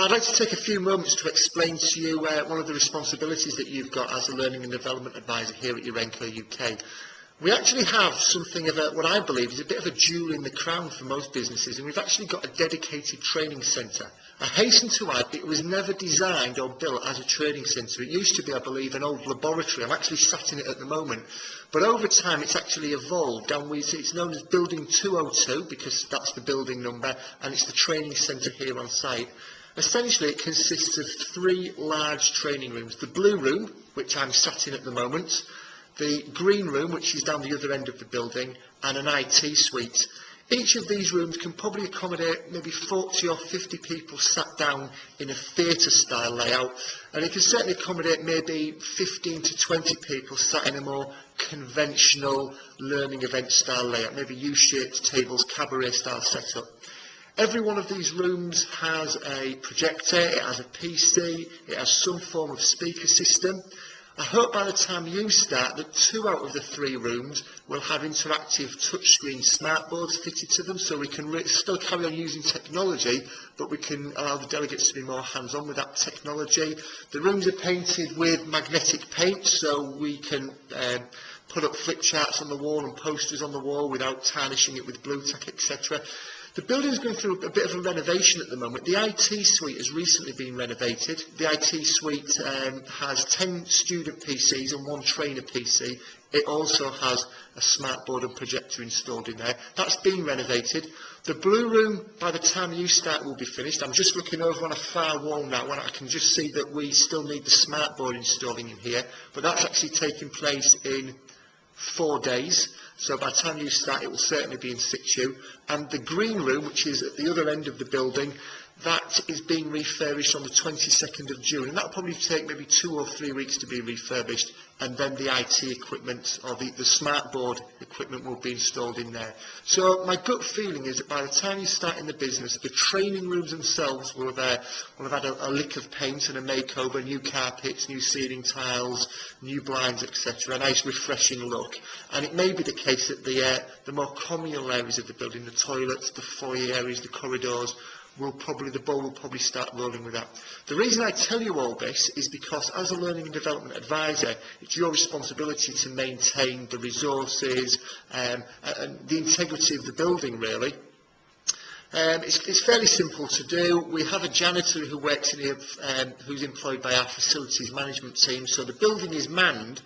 I'd like to take a few moments to explain to you one of the responsibilities that you've got as a Learning and Development Advisor here at Urenco UK. We actually have something of what I believe is a bit of a jewel in the crown for most businesses, and we've actually got a dedicated training centre. I hasten to add, it was never designed or built as a training centre. It used to be, I believe, an old laboratory. I'm actually sat in it at the moment. But over time, it's actually evolved, and it's known as Building 202, because that's the building number, and it's the training centre here on site. Essentially, it consists of 3 large training rooms. The blue room, which I'm sat in at the moment, the green room, which is down the other end of the building, and an IT suite. Each of these rooms can probably accommodate maybe 40 or 50 people sat down in a theatre style layout, and it can certainly accommodate maybe 15 to 20 people sat in a more conventional learning event style layout, maybe U-shaped tables, cabaret style setup. Every one of these rooms has a projector, it has a PC, it has some form of speaker system. I hope by the time you start that 2 out of the 3 rooms will have interactive touchscreen smartboards fitted to them, so we can still carry on using technology, but we can allow the delegates to be more hands-on with that technology. The rooms are painted with magnetic paint, so we can put up flip charts on the wall and posters on the wall without tarnishing it with blue tack, etc. The building is going through a bit of a renovation at the moment. The IT suite has recently been renovated. The IT suite has 10 student PCs and 1 trainer PC. It also has a smartboard and projector installed in there. That's been renovated. The blue room, by the time you start, will be finished. I'm just looking over on a far wall now, and I can just see that we still need the smartboard installing in here, but that's actually taking place in 4 days. So by the time you start, it will certainly be in situ. And the green room, which is at the other end of the building, that is being refurbished on the 22nd of June. And that will probably take maybe 2 or 3 weeks to be refurbished. And then the IT equipment, or the smartboard equipment, will be installed in there. So my gut feeling is that by the time you start in the business, the training rooms themselves will have had a lick of paint and a makeover, new carpets, new ceiling tiles, new blinds, etc. A nice refreshing look. And it may be the case that the more communal areas of the building, the toilets, the foyer areas, the corridors, the ball will probably start rolling with that. The reason I tell you all this is because as a Learning and Development Advisor, it's your responsibility to maintain the resources and the integrity of the building, really. It's fairly simple to do. We have a janitor who works in here, who's employed by our facilities management team, so the building is manned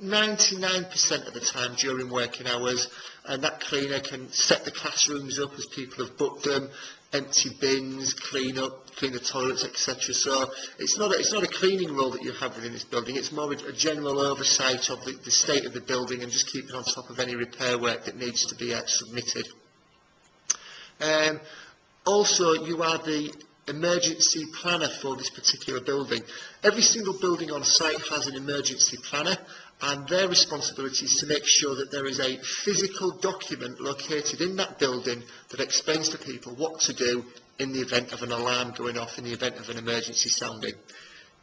99% of the time during working hours, and that cleaner can set the classrooms up as people have booked them, empty bins, clean the toilets, etc. So it's not a cleaning role that you have within this building. It's more a general oversight of the state of the building and just keeping on top of any repair work that needs to be submitted. Also, you are the emergency planner for this particular building. Every single building on site has an emergency planner, and their responsibility is to make sure that there is a physical document located in that building that explains to people what to do in the event of an alarm going off, in the event of an emergency sounding.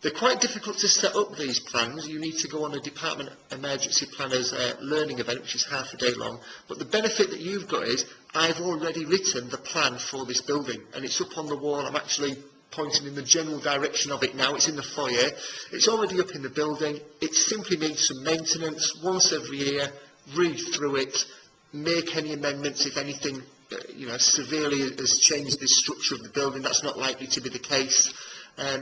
They're quite difficult to set up, these plans. You need to go on a department emergency planner's learning event, which is half a day long. But the benefit that you've got is I've already written the plan for this building, and it's up on the wall. I'm actually pointing in the general direction of it now. It's in the foyer. It's already up in the building. It simply needs some maintenance once every year. Read through it, make any amendments if anything severely has changed the structure of the building. That's not likely to be the case.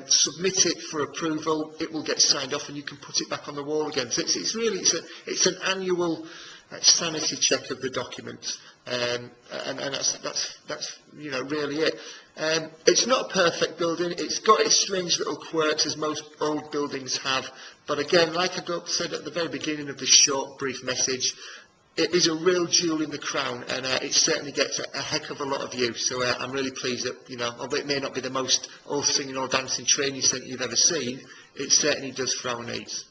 Submit it for approval. It will get signed off, and you can put it back on the wall again. So it's an annual sanity check of the documents, and that's really it. It's not a perfect building. It's got its strange little quirks, as most old buildings have. But again, like I said at the very beginning of this short, brief message, it is a real jewel in the crown, and it certainly gets a heck of a lot of use. So I'm really pleased that, although it may not be the most all singing, all dancing training centre you've ever seen, it certainly does for our needs.